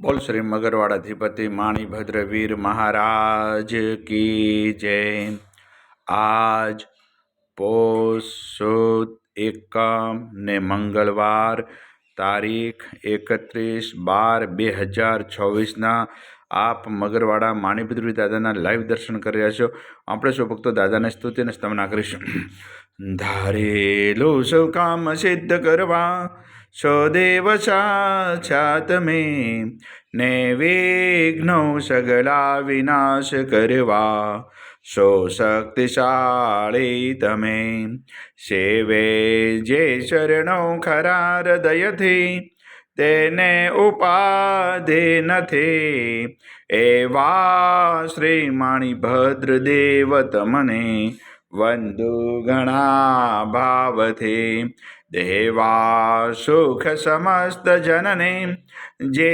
बोल श्री मगरवाड़ाधिपति माणिभद्र वीर महाराज की जय। आज પોષ સુદ એકમ ને મંગળવાર તારીખ 31/12/2024 આપ મગરવાડા માણિભદ્ર દાદાના લાઈવ દર્શન કરી રહ્યા છો। આપણે સૌ ભક્તો દાદાને સ્તુતિ અને સ્તમના કરીશું। ધારેલું સૌ કામ સિદ્ધ કરવા સો દેવ સાક્ષા તમે ને વિઘ્નો સગળા વિનાશ કરવા સો શક્તિશાળી તમે। સેવે જે શરણો ખરા હૃદયથી તેને ઉપાધિ નથી એવા શ્રી માણિભદ્ર દેવ તમને વંદુ ઘણા ભાવથી। દેવા સુખ સમસ્ત જનને જે